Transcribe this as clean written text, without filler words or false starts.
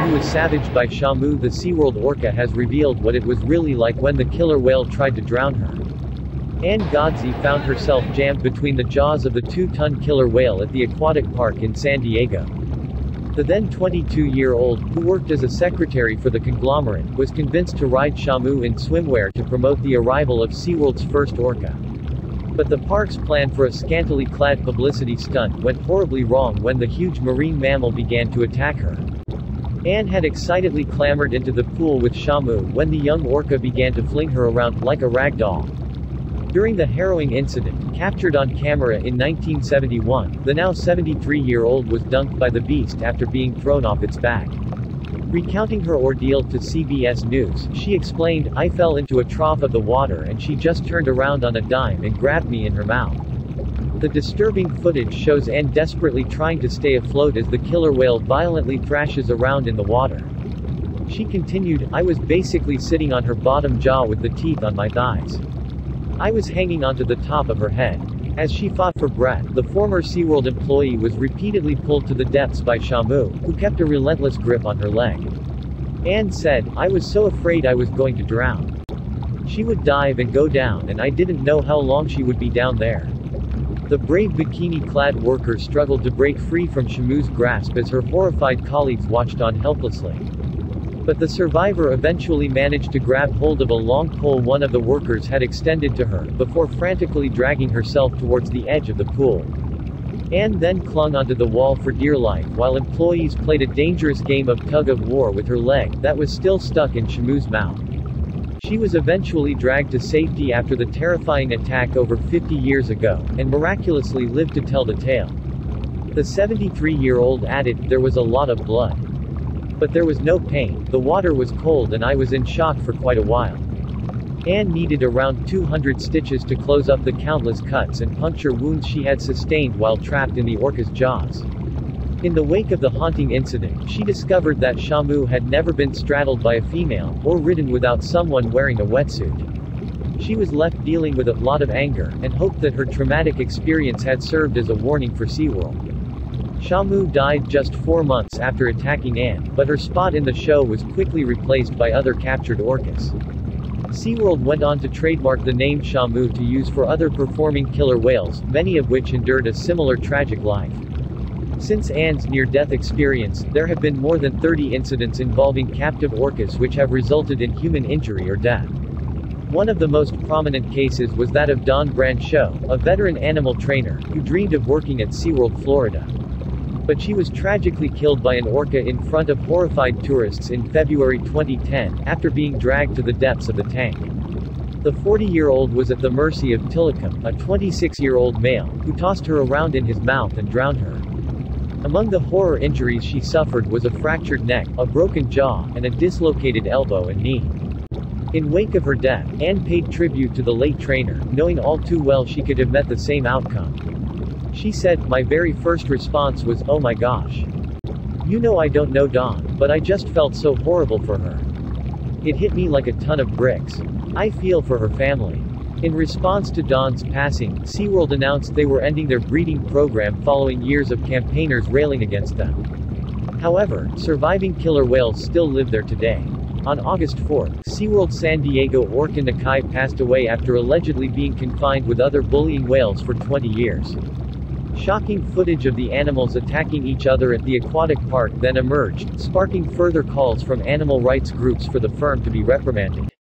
who was savaged by Shamu the SeaWorld orca has revealed what it was really like when the killer whale tried to drown her. Ann Godzi found herself jammed between the jaws of the 2-ton killer whale at the aquatic park in San Diego. The then 22-year-old, who worked as a secretary for the conglomerate, was convinced to ride Shamu in swimwear to promote the arrival of SeaWorld's first orca. But the park's plan for a scantily clad publicity stunt went horribly wrong when the huge marine mammal began to attack her. Anne had excitedly clambered into the pool with Shamu when the young orca began to fling her around like a rag doll. During the harrowing incident, captured on camera in 1971, the now 73-year-old was dunked by the beast after being thrown off its back. Recounting her ordeal to CBS News, she explained, "I fell into a trough of the water and she just turned around on a dime and grabbed me in her mouth." The disturbing footage shows Anne desperately trying to stay afloat as the killer whale violently thrashes around in the water. She continued, "I was basically sitting on her bottom jaw with the teeth on my thighs. I was hanging onto the top of her head." As she fought for breath, the former SeaWorld employee was repeatedly pulled to the depths by Shamu, who kept a relentless grip on her leg. Anne said, "I was so afraid I was going to drown. She would dive and go down and I didn't know how long she would be down there." The brave bikini-clad worker struggled to break free from Shamu's grasp as her horrified colleagues watched on helplessly. But the survivor eventually managed to grab hold of a long pole one of the workers had extended to her, before frantically dragging herself towards the edge of the pool. Anne then clung onto the wall for dear life while employees played a dangerous game of tug-of-war with her leg that was still stuck in Shamu's mouth. She was eventually dragged to safety after the terrifying attack over 50 years ago, and miraculously lived to tell the tale. The 73-year-old added, "There was a lot of blood. But there was no pain, the water was cold and I was in shock for quite a while." Anne needed around 200 stitches to close up the countless cuts and puncture wounds she had sustained while trapped in the orca's jaws. In the wake of the haunting incident, she discovered that Shamu had never been straddled by a female, or ridden without someone wearing a wetsuit. She was left dealing with a lot of anger, and hoped that her traumatic experience had served as a warning for SeaWorld. Shamu died just 4 months after attacking Anne, but her spot in the show was quickly replaced by other captured orcas. SeaWorld went on to trademark the name Shamu to use for other performing killer whales, many of which endured a similar tragic life. Since Anne's near-death experience, there have been more than 30 incidents involving captive orcas which have resulted in human injury or death. One of the most prominent cases was that of Don Brancheau, a veteran animal trainer, who dreamed of working at SeaWorld Florida. But she was tragically killed by an orca in front of horrified tourists in February 2010, after being dragged to the depths of the tank. The 40-year-old was at the mercy of Tilikum, a 26-year-old male, who tossed her around in his mouth and drowned her. Among the horror injuries she suffered was a fractured neck, a broken jaw, and a dislocated elbow and knee. In wake of her death, Anne paid tribute to the late trainer, knowing all too well she could have met the same outcome. She said, "My very first response was, oh my gosh. You know I don't know Dawn, but I just felt so horrible for her. It hit me like a ton of bricks. I feel for her family." In response to Dawn's passing, SeaWorld announced they were ending their breeding program following years of campaigners railing against them. However, surviving killer whales still live there today. On August 4, SeaWorld San Diego orca Nakai passed away after allegedly being confined with other bullying whales for 20 years. Shocking footage of the animals attacking each other at the aquatic park then emerged, sparking further calls from animal rights groups for the firm to be reprimanded.